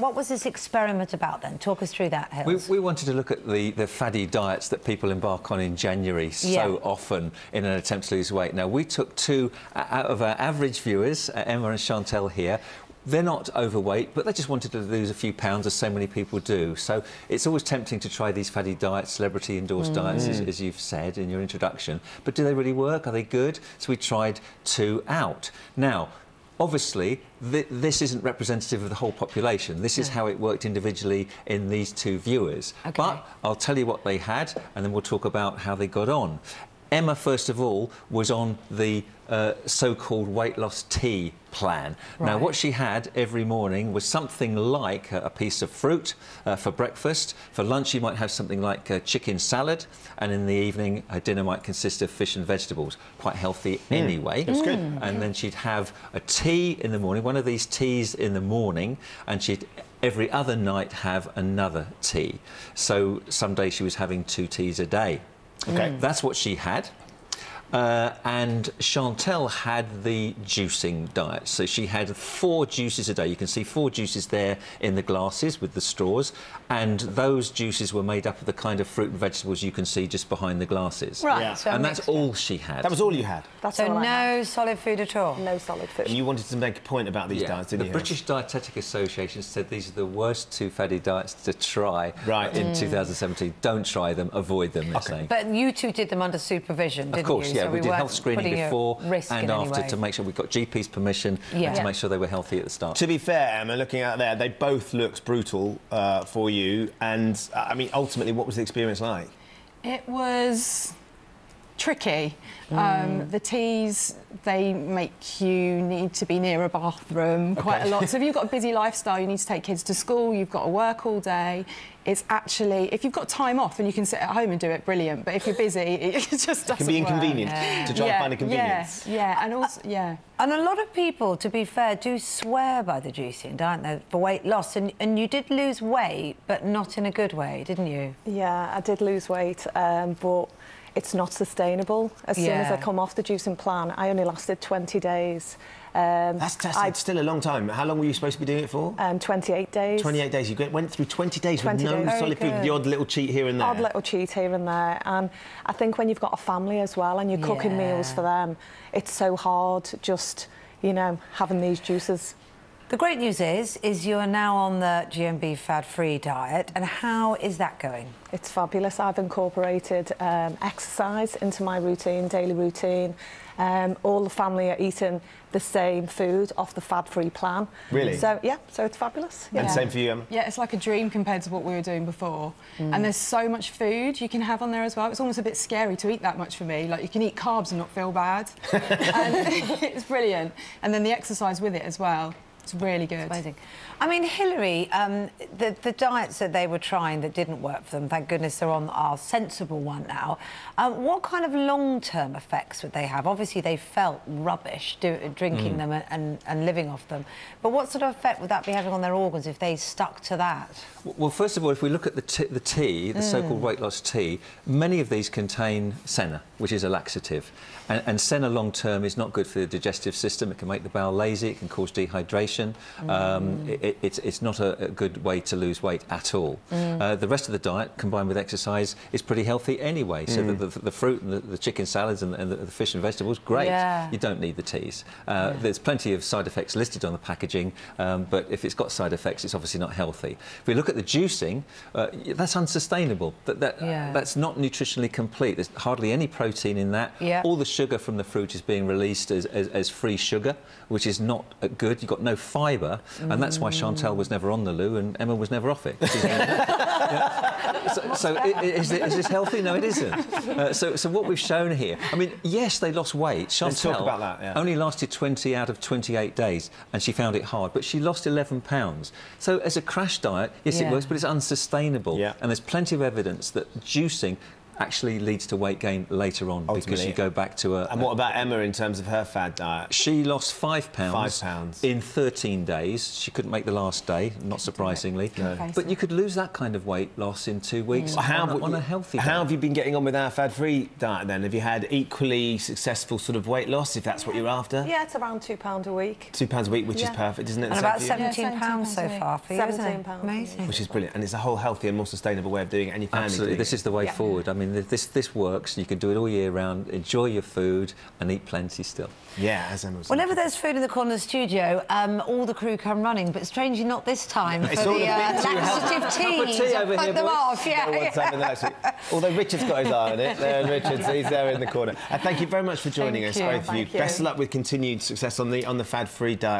what was this experiment about then? Talk us through that, Hills. We wanted to look at the faddy diets that people embark on in January so often in an attempt to lose weight. Now, we took 2 out of our average viewers, Emma and Chantelle here. They're not overweight, but they just wanted to lose a few pounds, as so many people do. So it's always tempting to try these faddy diets, celebrity-endorsed diets, as you've said in your introduction. But do they really work? Are they good? So we tried 2 out. Now, obviously, this isn't representative of the whole population. This is how it worked individually in these 2 viewers. Okay. But I'll tell you what they had, and then we'll talk about how they got on. Emma, first of all, was on the so-called weight loss tea plan. Right. Now, what she had every morning was something like a piece of fruit for breakfast. For lunch, you might have something like a chicken salad, and in the evening, her dinner might consist of fish and vegetables. Quite healthy anyway. That's good. And then she'd have a tea in the morning, one of these teas in the morning, and she'd every other night have another tea. So some days she was having 2 teas a day. Okay. That's what she had. And Chantelle had the juicing diet. So she had 4 juices a day. You can see 4 juices there in the glasses with the straws. And those juices were made up of the kind of fruit and vegetables you can see just behind the glasses. Right. Yeah. So and that's all she had. That was all you had? That's so no solid food at all? No solid food. And you wanted to make a point about these diets, didn't you? The British Dietetic Association said these are the worst 2 faddy diets to try in 2017. Don't try them, avoid them, they're saying. But you 2 did them under supervision, didn't you? Of course, yeah. So we did health screening before and after to make sure we got GP's permission and to make sure they were healthy at the start. To be fair, Emma, looking out there, they both looked brutal for you. And, I mean, ultimately, what was the experience like? It was tricky. The teas, they make you need to be near a bathroom quite a lot. So if you've got a busy lifestyle, you need to take kids to school, you've got to work all day. It's actually, if you've got time off and you can sit at home and do it, brilliant. But if you're busy, it just doesn't work. It can be inconvenient to try and find a convenience. And also, And a lot of people, to be fair, do swear by the juicing, don't they, for weight loss. And you did lose weight, but not in a good way, didn't you? Yeah, I did lose weight, but it's not sustainable. As soon as I come off the juicing plan, I only lasted 20 days. That's still a long time. How long were you supposed to be doing it for? 28 days. 28 days. You went through 20 days with no solid food, the odd little cheat here and there. Odd little cheat here and there. And I think when you've got a family as well and you're cooking meals for them, it's so hard just, you know, having these juices. The great news is you're now on the GMB fad-free diet, and how is that going? It's fabulous. I've incorporated exercise into my routine, daily routine. All the family are eating the same food off the fad-free plan. Really? So, yeah, so it's fabulous. Yeah. And same for you, Emma? Yeah, it's like a dream compared to what we were doing before. And there's so much food you can have on there as well. It's almost a bit scary to eat that much for me. Like, you can eat carbs and not feel bad. And it's brilliant. And then the exercise with it as well. It's really good. It's amazing. I mean, Hilary, the diets that they were trying that didn't work for them, thank goodness they're on our sensible one now. What kind of long-term effects would they have? Obviously, they felt rubbish drinking them and living off them. But what sort of effect would that be having on their organs if they stuck to that? Well, first of all, if we look at the tea, the so-called weight loss tea, many of these contain senna, which is a laxative. And senna long-term is not good for the digestive system. It can make the bowel lazy. It can cause dehydration. It's not a good way to lose weight at all. The rest of the diet, combined with exercise, is pretty healthy anyway. So the fruit and the chicken salads and the fish and vegetables, great. Yeah. You don't need the teas. There's plenty of side effects listed on the packaging, but if it's got side effects, it's obviously not healthy. If we look at the juicing, that's unsustainable. That's not nutritionally complete. There's hardly any protein in that. Yeah. All the sugar from the fruit is being released as free sugar, which is not good. You've got no fibre, and that's why Chantelle was never on the loo and Emma was never off it. So is this healthy? No, it isn't. So what we've shown here, I mean, yes, they lost weight. Chantelle only lasted 20 out of 28 days, and she found it hard, but she lost 11 pounds. So as a crash diet, yes, it works, but it's unsustainable. Yeah. And there's plenty of evidence that juicing actually leads to weight gain later on because you go back to a... And what about Emma in terms of her fad diet? She lost 5 pounds. 5 pounds. In 13 days. She couldn't make the last day, not surprisingly. No. But you could lose that kind of weight loss in 2 weeks on a healthy diet. How have you been getting on with our fad-free diet then? Have you had equally successful sort of weight loss, if that's what you're after? Yeah, it's around £2 a week. £2 a week, which is perfect, isn't it? And about £17 so far for you, isn't it? £17. Amazing. Which is brilliant, and it's a whole healthy and more sustainable way of doing it, and your family Absolutely, doing this is the way forward. I mean, this works. You can do it all year round, enjoy your food and eat plenty still. Yeah, as Emma was saying. Whenever there's food in the corner of the studio, all the crew come running, but strangely not this time It's for all the a bit too laxative healthy. teas. over Put here, them boys. off, No one's having that, actually. Although Richard's got his eye on it. There, Richard, he's there in the corner. Thank you very much for joining us, both of you. Thank you. Best of luck with continued success on the fad-free diet.